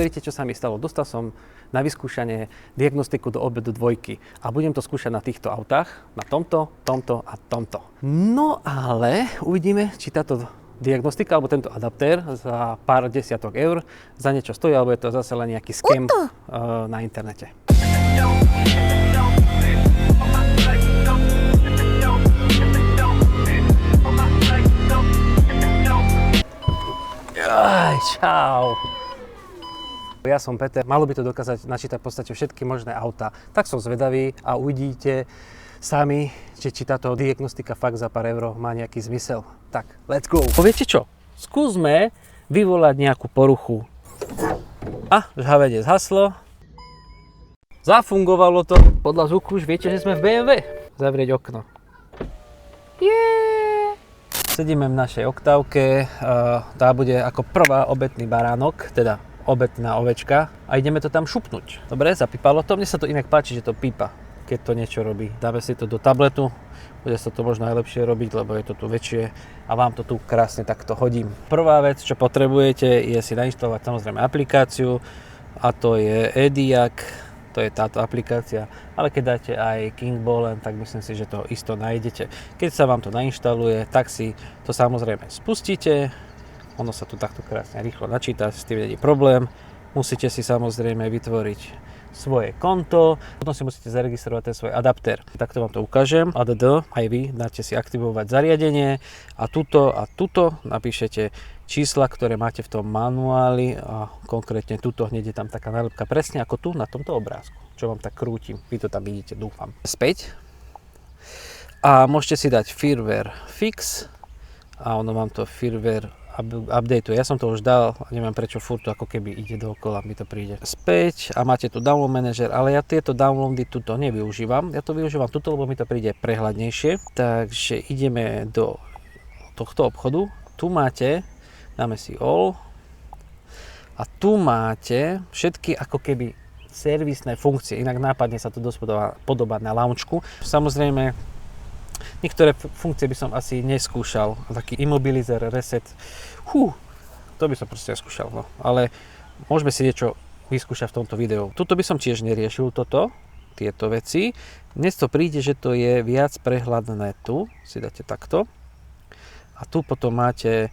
Neveríte, čo sa mi stalo. Dostal som na vyskúšanie diagnostiku do obedu 2 a budem to skúšať na týchto autách, na tomto, tomto a tomto. No ale uvidíme, či táto diagnostika alebo tento adaptér za pár desiatok eur za niečo stojí, alebo je to zase len nejaký scam na internete. Čau. Ja som Peter, malo by to dokázať načítať v podstate všetky možné autá. Tak som zvedavý a uvidíte sami, či táto diagnostika fakt za pár eur má nejaký zmysel. Tak, let's go! Viete čo? Skúsme vyvolať nejakú poruchu. A, žhavenie zhaslo. Zafungovalo to. Podľa zvuku už viete, že sme v BMW. Zavrieť okno. Sedíme v našej oktávke, tá bude ako prvá obetný baránok, teda obetná ovečka a ideme to tam šupnúť. Dobre, zapípalo to, mne sa to inak páči, že to pípa, keď to niečo robí. Dáme si to do tabletu, bude sa to možno najlepšie robiť, lebo je to tu väčšie a vám to tu krásne takto hodím. Prvá vec, čo potrebujete, je si nainštalovať samozrejme aplikáciu a to je eDiag. To je táto aplikácia, ale keď dáte aj Kingbolen, tak myslím si, že to isto nájdete. Keď sa vám to nainštaluje, tak si to samozrejme spustíte. Ono sa tu takto krásne rýchlo načíta, s tým nie je problém. Musíte si samozrejme vytvoriť svoje konto, potom si musíte zaregistrovať ten svoj adaptér. Takto vám to ukážem. ADD, aj vy dáte si aktivovať zariadenie a tuto napíšete čísla, ktoré máte v tom manuáli a konkrétne tuto hneď je tam taká nálepka presne ako tu na tomto obrázku, čo vám tak krútim. Vy to tam vidíte, dúfam. Späť. A môžete si dať firmware fix a ono vám to firmware updateuje. Ja som to už dal a neviem prečo furt to ako keby ide dookola, mi to príde. Späť a máte tu download manager, ale ja tieto downloady tuto nevyužívam. Ja to využívam tuto, lebo mi to príde prehľadnejšie. Takže ideme do tohto obchodu. Tu máte, dáme si all a tu máte všetky ako keby servisné funkcie. Inak nápadne sa to dosť podobá na launchku. Samozrejme, niektoré funkcie by som asi neskúšal. Taký immobilizer, reset. To by som proste neskúšal. No. Ale môžeme si niečo vyskúšať v tomto videu. Tuto by som tiež neriešil tieto veci. Dnes to príde, že to je viac prehľadné. Tu si dáte takto. A tu potom máte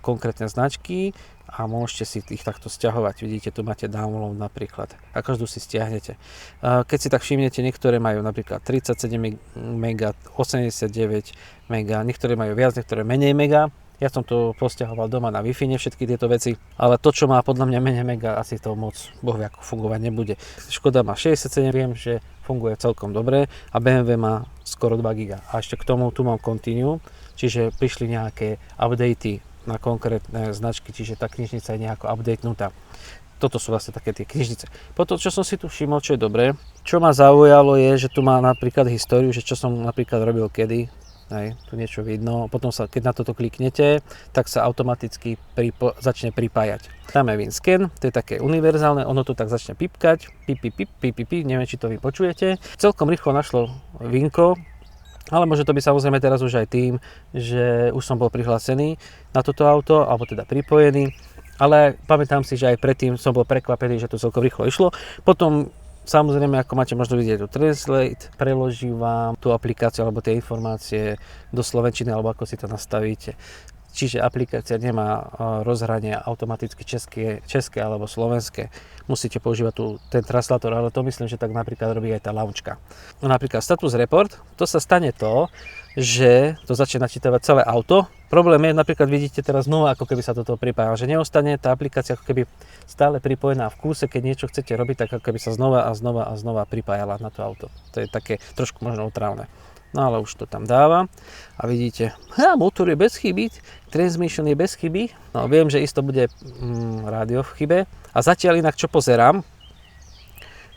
konkrétne značky a môžete si ich takto stiahovať. Vidíte, tu máte download napríklad a každú si stiahnete. Keď si tak všimnete, niektoré majú napríklad 37 MB, 89 MB, niektoré majú viac, niektoré menej mega. Ja som to posťahoval doma na Wi-Fi, všetky tieto veci, ale to, čo má podľa mňa menej mega, asi to moc bohvie ako fungovať nebude. Škoda má 67, viem, že funguje celkom dobre a BMW má skoro 2 GB. A ešte k tomu tu mám Continue, čiže prišli nejaké updaty na konkrétne značky, čiže tá knižnica je nejako updatenutá. Toto sú vlastne také tie knižnice. Potom, čo som si tu všimol, čo je dobré, čo ma zaujalo je, že tu má napríklad históriu, že čo som napríklad robil kedy, tu niečo vidno, potom sa, keď na toto kliknete, tak sa automaticky začne pripájať. Dáme WinScan, to je také univerzálne, ono tu tak začne pipkať, neviem, či to vy počujete. Celkom rýchlo našlo Winko, ale môže to byť samozrejme teraz už aj tým, že už som bol prihlásený na toto auto, alebo teda pripojený, ale pamätám si, že aj predtým som bol prekvapený, že to celkom rýchlo išlo. Potom samozrejme, ako máte možno vidieť tu Translate, preloží vám tú aplikáciu alebo tie informácie do slovenčiny, alebo ako si to nastavíte. Čiže aplikácia nemá rozhranie automaticky české alebo slovenské. Musíte používať ten translátor, ale to myslím, že tak napríklad robí aj tá launchka. No napríklad status report, to sa stane to, že to začne načítavať celé auto. Problém je, napríklad vidíte teraz znova, ako keby sa toto pripájalo, že neostane tá aplikácia ako keby stále pripojená v kúse, keď niečo chcete robiť, tak ako keby sa znova pripájala na to auto. To je také trošku možno otrávne. No ale už to tam dáva a vidíte, motor je bez chyby, transmission je bez chyby, no viem, že isto bude rádio v chybe a zatiaľ inak čo pozerám,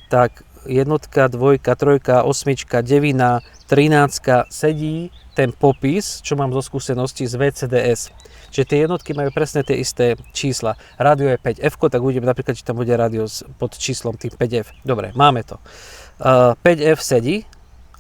tak jednotka, dvojka, trojka, osmička, devina, 13 sedí ten popis, čo mám zo skúseností z VCDS. Čiže tie jednotky majú presne tie isté čísla. Rádio je 5F, tak uvidíme napríklad, či tam bude rádio pod číslom tým 5F. Dobre, máme to. 5F sedí,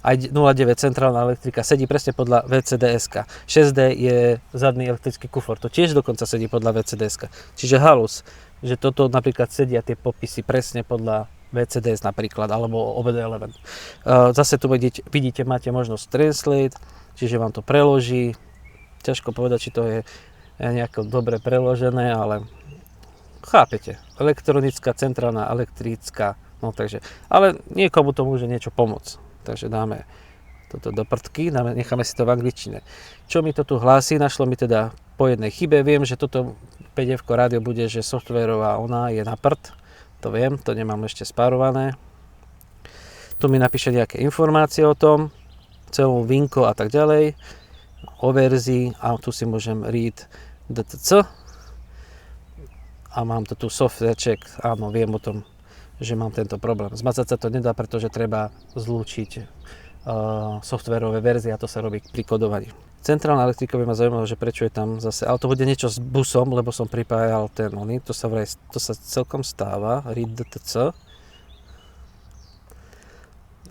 aj 09 centrálna elektrika sedí presne podľa VCDS-ka. 6D je zadný elektrický kufor, to tiež dokonca sedí podľa VCDS-ka. Čiže halus. že toto napríklad sedia tie popisy presne podľa VCDS napríklad, alebo OBD11. Zase tu vidíte, máte možnosť translate, čiže vám to preloží. Ťažko povedať, či to je nejako dobre preložené, ale chápete. Elektronická, centrálna, elektrická, no takže, ale niekomu to môže niečo pomôcť. Takže dáme toto do prdky, necháme si to v angličtine. Čo mi to tu hlási? Našlo mi teda po jednej chybe. Viem, že toto PDF rádio bude, že softwarová ona je na prd. To viem, to nemám ešte spárované. Tu mi napíše nejaké informácie o tom, celú vinko a tak ďalej, o verzii a tu si môžem read DTC a mám to tu software check. Áno, viem o tom, že mám tento problém. Zmazať sa to nedá, pretože treba zlúčiť softwareové verzie a to sa robí pri kodovaní. Centrálna elektrika by ma zaujímalo, že prečo je tam zase, ale to bude niečo s busom, lebo som pripájal ten oný, to sa celkom stáva, read DTC.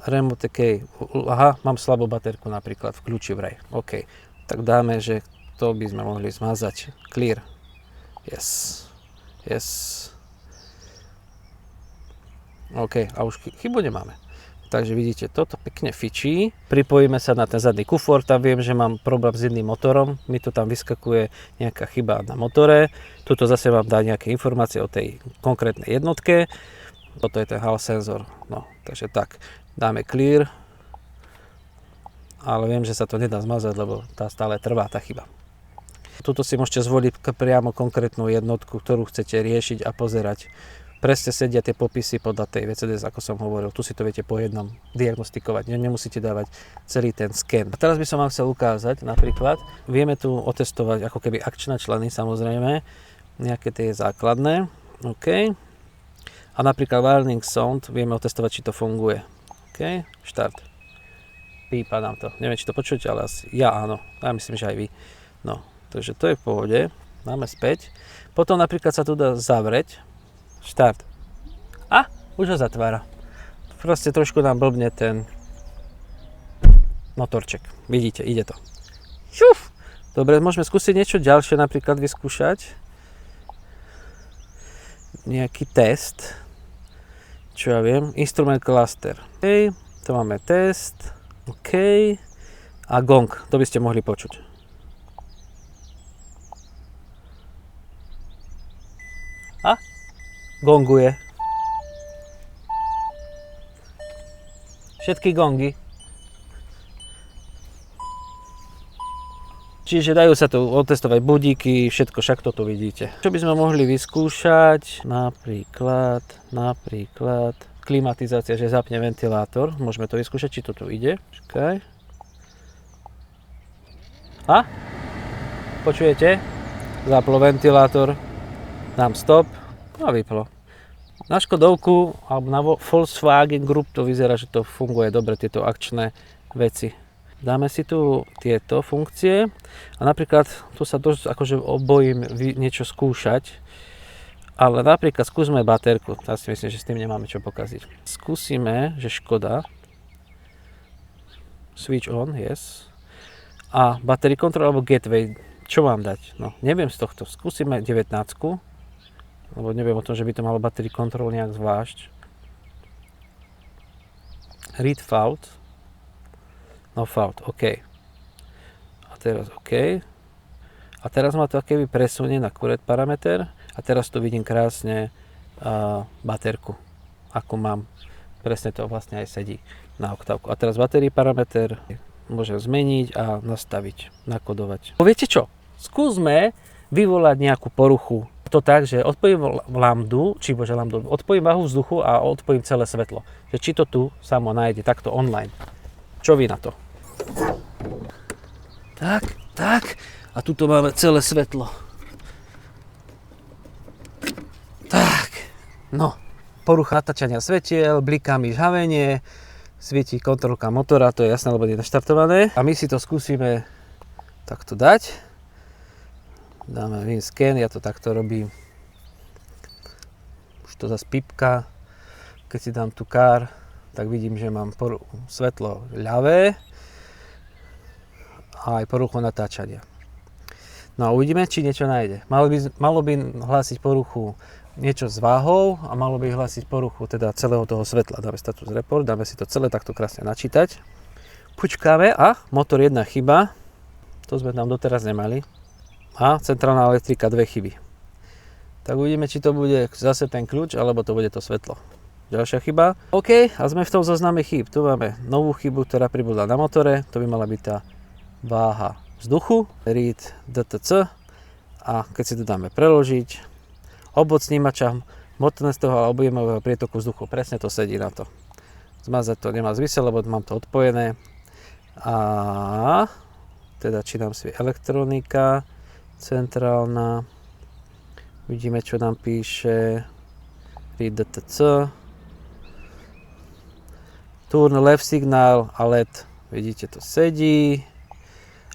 Remote key, aha, mám slabú baterku napríklad v kľúči vraj, OK. Tak dáme, že to by sme mohli zmazať, clear, yes, OK, a už chybu nemáme. Takže vidíte, toto pekne fičí. Pripojíme sa na ten zadný kufor, tam viem, že mám problém s jedným motorom. Mi to tam vyskakuje nejaká chyba na motore. Tuto zase vám dá nejaké informácie o tej konkrétnej jednotke. Toto je ten hall senzor. No, takže tak, dáme clear. Ale viem, že sa to nedá zmazať, lebo tá stále trvá tá chyba. Tuto si môžete zvoliť priamo konkrétnu jednotku, ktorú chcete riešiť a pozerať. Presne sedia tie popisy podľa tej VCDS, ako som hovoril. Tu si to viete po jednom diagnostikovať. Nemusíte dávať celý ten sken. A teraz by som vám chcel ukázať napríklad. Vieme tu otestovať ako keby akčné členy, samozrejme. Nejaké tie základné. OK. A napríklad warning sound vieme otestovať, či to funguje. OK. Štart. Pípa nám to. Neviem, či to počujete, ale asi ja áno. Ja myslím, že aj vy. No, takže to je v pohode. Dáme späť. Potom napríklad sa tu dá zavrieť. Štart. A už ho zatvára. Proste trošku nám blbne ten motorček. Vidíte, ide to. Šuf! Dobre, môžeme skúsiť niečo ďalšie, napríklad vyskúšať. Nejaký test. Čo ja viem. Instrument cluster. OK, to máme test. OK. A gong, to by ste mohli počuť. A? Gonguje. Všetky gongy. Čiže dajú sa tu otestovať budíky, všetko, však toto vidíte. Čo by sme mohli vyskúšať? Napríklad klimatizácia, že zapne ventilátor. Môžeme to vyskúšať, či to tu ide. Čakaj. A? Počujete? Zaplo ventilátor. Dám stop. A vyplo. Na Škodovku alebo na Volkswagen Group to vyzerá, že to funguje dobre, tieto akčné veci. Dáme si tu tieto funkcie a napríklad tu sa dosť akože obojím niečo skúšať, ale napríklad skúsme baterku. Ja si myslím, že s tým nemáme čo pokaziť. Skúsime, že Škoda. Switch on, yes. A battery control alebo gateway. Čo mám dať? No, neviem z tohto. Skúsime 19. Lebo neviem o tom, že by to malo battery control nejak zvlášť. Read fault. No fault, OK. A teraz OK. A teraz ma to akéby presunie na current parameter. A teraz tu vidím krásne baterku. Ako mám. Presne to vlastne aj sedí na oktávku. A teraz battery parameter môžem zmeniť a nastaviť, nakodovať. Viete čo? Skúsme vyvolať nejakú poruchu. To tak, že odpojím lambdu, odpojím váhu vzduchu a odpojím celé svetlo. Že či to tu samo nájde takto online. Čo vy na to? Tak. A tuto máme celé svetlo. Tak. No. Porucha natáčania svetiel, bliká mi žhavenie, svieti kontrolka motora, to je jasné, lebo je naštartované. A my si to skúsime takto dať. Dáme win scan, ja to takto robím. Už to zase pipka. Keď si dám tu car, tak vidím, že mám svetlo ľavé a aj poruchu natáčania. No a uvidíme, či niečo nájde. Malo by hlásiť poruchu niečo s váhou a malo by hlásiť poruchu teda celého toho svetla. Dáme status report, dáme si to celé takto krásne načítať. Počkáme a motor 1 chyba, to sme tam doteraz nemali. A centrálna elektrika 2 chyby. Tak uvidíme, či to bude zase ten kľúč, alebo to bude to svetlo. Ďalšia chyba. OK, a sme v tom zozname chýb. Tu máme novú chybu, ktorá pribudla na motore. To by mala byť tá váha vzduchu. Read DTC. A keď si to dáme preložiť, obvod snímača hmotnostného a objemového prietoku vzduchu. Presne to sedí na to. Zmazať to nemá zmysel, lebo mám to odpojené. A teda či nám si elektronika, centrálna. Vidíme, čo nám píše. Read DTC. Turn left signál a LED, vidíte, to sedí.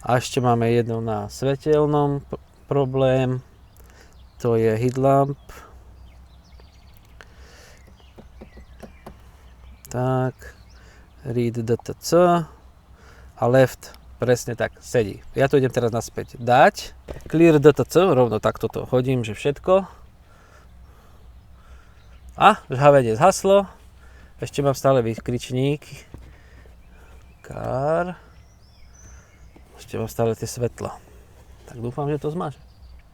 A ešte máme jedno na svetelnom problém, to je headlamp. Tak, read DTC a left, presne tak, sedí. Ja to idem teraz naspäť dať. Clear DTC, rovno takto to hodím, že všetko. A žhavenie zhaslo. Ešte mám stále výkričník. Car. Ešte mám stále tie svetla. Tak dúfam, že to zmaže.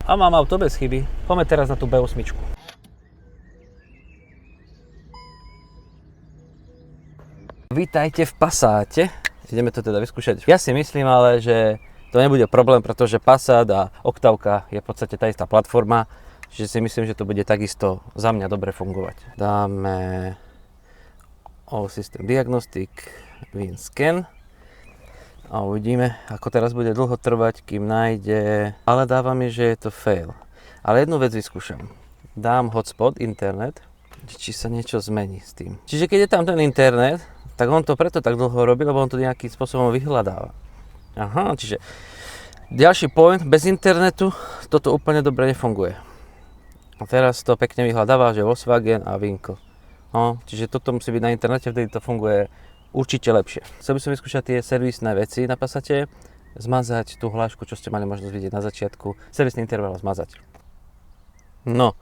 A mám auto bez chyby. Poďme teraz na tú B8. Vítajte v Passáte. Ideme to teda vyskúšať. Ja si myslím ale, že to nebude problém, pretože Passat a Octavka je v podstate tá istá platforma. Čiže si myslím, že to bude takisto za mňa dobre fungovať. Dáme All System Diagnostic, Win Scan a uvidíme, ako teraz bude dlho trvať, kým nájde, ale dáva mi, že je to fail. Ale jednu vec vyskúšam. Dám hotspot, internet, či sa niečo zmení s tým. Čiže keď je tam ten internet, tak on to preto tak dlho robí, lebo on to nejakým spôsobom vyhľadáva. Aha, čiže ďalší point, bez internetu toto úplne dobre nefunguje. A teraz to pekne vyhľadáva, že Volkswagen a Winko. No, čiže toto musí byť na internete, vtedy to funguje určite lepšie. Chcel by som vyskúšať tie servisné veci na Passate, zmazať tú hlášku, čo ste mali možnosť vidieť na začiatku, servisný interval zmazať. No,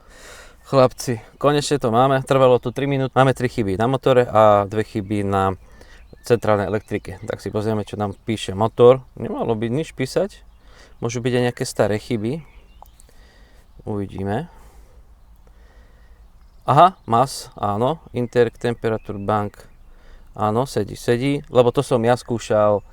chlapci, konečne to máme, trvalo tu 3 minút, máme 3 chyby na motore a 2 chyby na centrálnej elektrike. Tak si pozrieme, čo nám píše motor. Nemalo by nič písať, môžu byť aj nejaké staré chyby. Uvidíme. Aha, MAS, áno, Interc Temperature Bank, áno, sedí, lebo to som ja skúšal,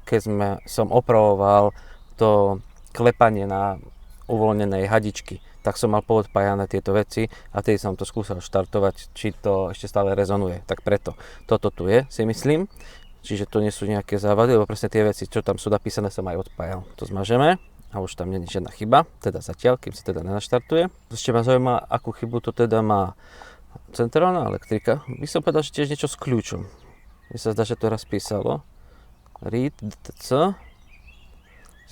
keď som opravoval to klepanie na uvoľnenej hadičky, tak som mal poodpájané tieto veci a tedy som to skúsal štartovať, či to ešte stále rezonuje, tak preto toto tu je, si myslím, čiže to nie sú nejaké závady, lebo presne tie veci, čo tam sú napísané, som aj odpájal. To zmažeme. A už tam nie je žiadna chyba, teda zatiaľ, kým sa teda nenaštartuje. Ešte ma zaujíma, akú chybu to teda má centrálna elektrika. By som povedal, že tiež niečo s kľúčom. Mne sa zdá, že to raz písalo. Read, DTC.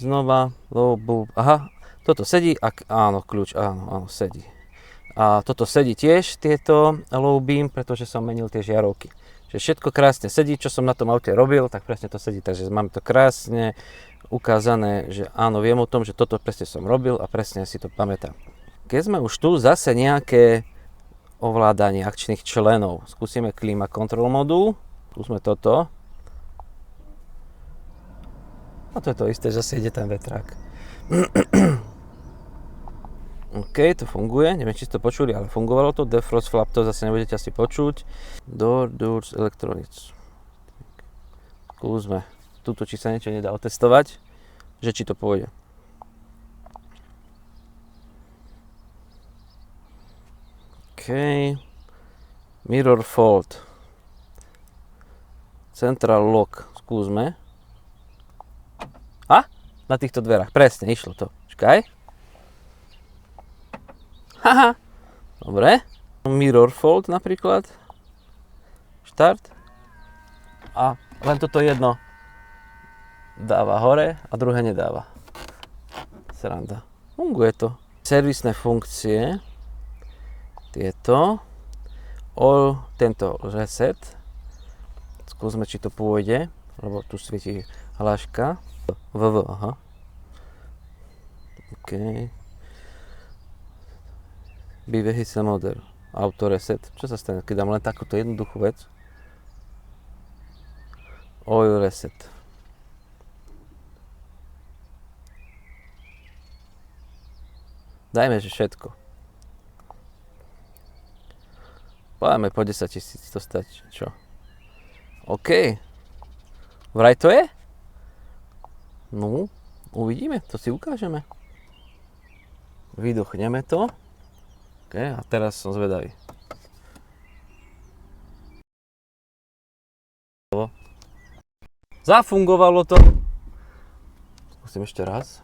Znova, low bulb. Aha, toto sedí, áno, kľúč, áno, sedí. A toto sedí tiež, tieto low beam, pretože som menil tie žiarovky. Že všetko krásne sedí, čo som na tom aute robil, tak presne to sedí. Takže máme to krásne ukázané, že áno, viem o tom, že toto presne som robil a presne si to pamätám. Keď sme už tu, zase nejaké ovládanie akčných členov. Skúsime klíma control modul. Skúsme toto. A to je to isté, že zase ide ten vetrák. OK, to funguje. Neviem, či ste to počuli, ale fungovalo to. Defrost flap to zase nebudete asi počuť. Door, doors, electronics. Skúsme. Tuto, či sa niečo nedá otestovať, že či to pôjde. OK. Mirror fault. Central lock. Skúsme. A? Na týchto dverách. Presne, išlo to. Čakaj. Haha. Dobre. Mirror fault napríklad. Štart. A len toto jedno dáva hore a druhé nedáva. Sranda. Funguje to. Servisné funkcie. Tieto. Tento reset. Skúsme, či to pôjde, lebo tu svieti hláška. aha. OK. B-Vehicle Model, Auto Reset. Čo sa stane, keď dám len takúto jednoduchú vec? Oil Reset. Dajme, že všetko. Poďme po 10 000, to stačí, čo? OK. Vraj to je? No, uvidíme, to si ukážeme. Vyduchneme to. OK, a teraz som zvedavý. Zafungovalo to. Skúsim ešte raz.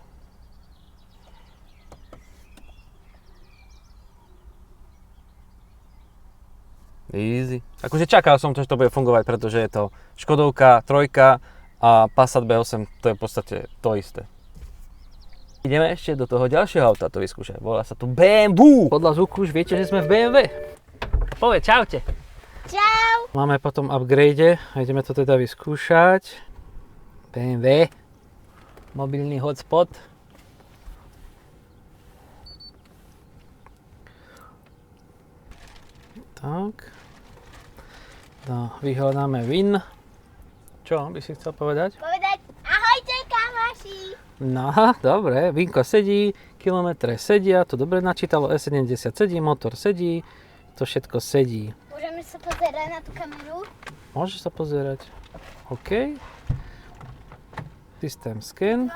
Easy. Akože čakal som to, že to bude fungovať, pretože je to Škodovka 3 a Passat B8, to je v podstate to isté. Ideme ešte do toho ďalšieho auta to vyskúšať. Volá sa tu BMW. Podľa zvuku už viete, že sme v BMW. Povedz, čaute. Čau. Máme potom upgrade a ideme to teda vyskúšať. BMW. Mobilný hotspot. Tak. No, vyhľadáme VIN. Čo by si chcel povedať? Povedať ahojte kamoši. No, dobre, vinko sedí, kilometre sedia, to dobre načítalo, E70 sedí, motor sedí, to všetko sedí. Môžeme sa pozerať na tú kameru? Môžeš sa pozerať. OK. Systém scan.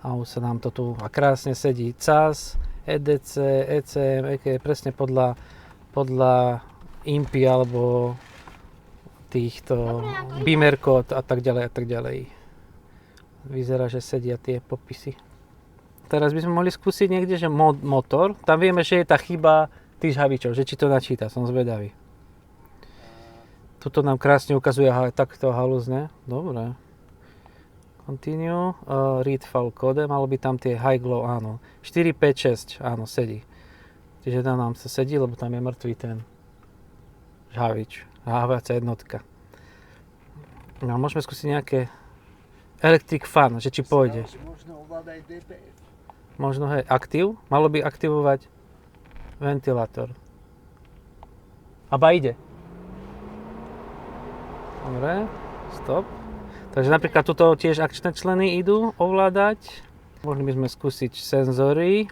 A už sa nám to tu a krásne sedí. CAS, EDC, ECM, EK, presne podľa IMPI alebo týchto Beamer kód a tak ďalej a tak ďalej. Vyzerá, že sedia tie popisy. Teraz by sme mohli skúsiť niekde, že motor. Tam vieme, že je tá chyba tých žhavičov, že či to načíta, som zvedavý. Tuto nám krásne ukazuje takto halúzne. Dobre. Continue. Read file code. Malo by tam tie high glow, áno. 4, 5, 6, áno, sedí. Čiže tam nám sa sedí, lebo tam je mŕtvý ten žhavič. Žhaviaca jednotka. No, môžeme skúsiť nejaké electric fan, že či pôjde. Možno ovládať DPF. Možno, hej, aktív. Malo by aktivovať ventilátor. Aba ide. Dobre, stop. Takže napríklad tuto tiež akčné členy idú ovládať. Mohli by sme skúsiť senzory.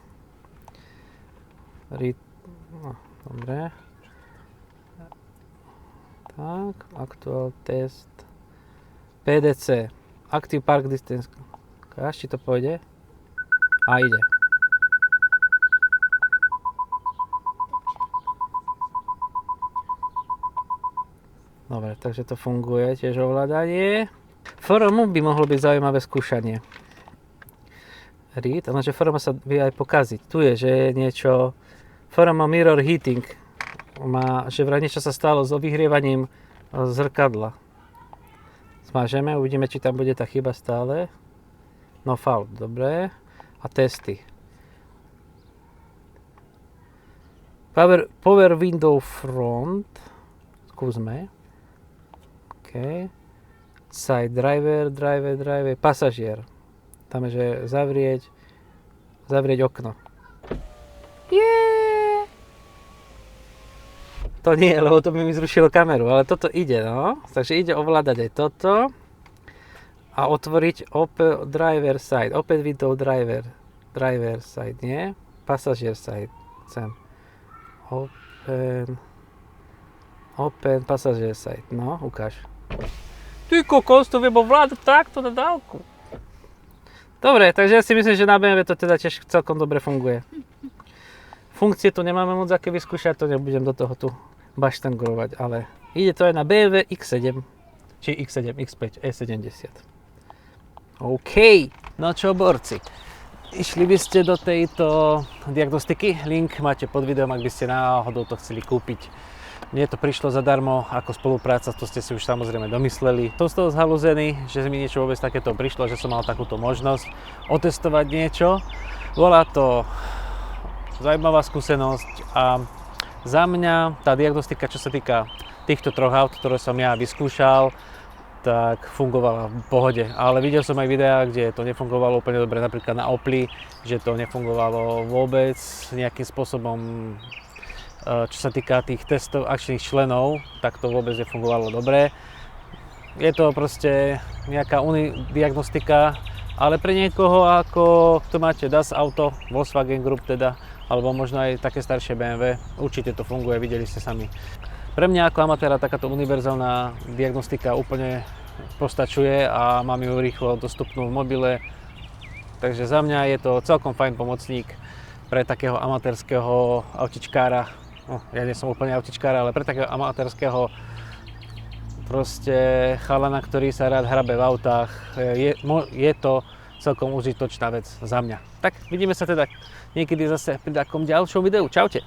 No, dobre. Tak, actual test. PDC. Active Park Distance. Ukáž, či to pôjde. A ide. Dobre, takže to funguje, tiež ovládanie. FRM by mohlo byť zaujímavé skúšanie. Read, lenže FRM sa vie aj pokaziť. Tu je, že je niečo FRM mirror heating. Že vraj niečo sa stalo s vyhrievaním zrkadla. Zmažeme, uvidíme, či tam bude tá chyba stále. No fault, dobre. A testy. Power window front. Skúsme. OK. Side driver, pasažier. Tam je, že zavrieť okno. Yeah! To nie, lebo to by mi zrušilo kameru, ale toto ide, no. Takže ide ovládať aj toto. A otvoriť open driver side, open window driver side, nie? Passenger side, chcem. Open passenger side, no, ukáž. Ty kokos, to viem ovládať takto na dálku. Dobre, takže ja si myslím, že na BMW to teda tiež celkom dobre funguje. Funkcie tu nemáme moc aké vyskúšať, to nebudem do toho tu baštangurovať, ale ide to aj na BMW X7, či X7, X5, E70. OK, no čo borci, išli by ste do tejto diagnostiky, link máte pod videom, ak by ste náhodou to chceli kúpiť. Mne to prišlo zadarmo ako spolupráca, to ste si už samozrejme domysleli. Som z toho zhalúzený, že mi niečo vôbec takéto prišlo, že som mal takúto možnosť otestovať niečo. Bola to zaujímavá skúsenosť a za mňa tá diagnostika, čo sa týka týchto troch aut, ktoré som ja vyskúšal, tak fungovala v pohode. Ale videl som aj videá, kde to nefungovalo úplne dobre, napríklad na Opli, že to nefungovalo vôbec nejakým spôsobom, čo sa týka tých testov akčných členov, tak to vôbec nefungovalo dobre. Je to proste nejaká diagnostika, ale pre niekoho, ako kto máte Das Auto, Volkswagen Group teda, alebo možno aj také staršie BMW, určite to funguje, videli ste sami. Pre mňa ako amatéra takáto univerzálna diagnostika úplne postačuje a mám ju rýchlo dostupnú v mobile. Takže za mňa je to celkom fajn pomocník pre takého amatérskeho autičkára. No, ja nie som úplne autičkár, ale pre takého amatérskeho proste chalana, ktorý sa rád hrabe v autách. Je to celkom užitočná vec za mňa. Tak vidíme sa teda niekedy zase pri takom ďalšom videu. Čaute.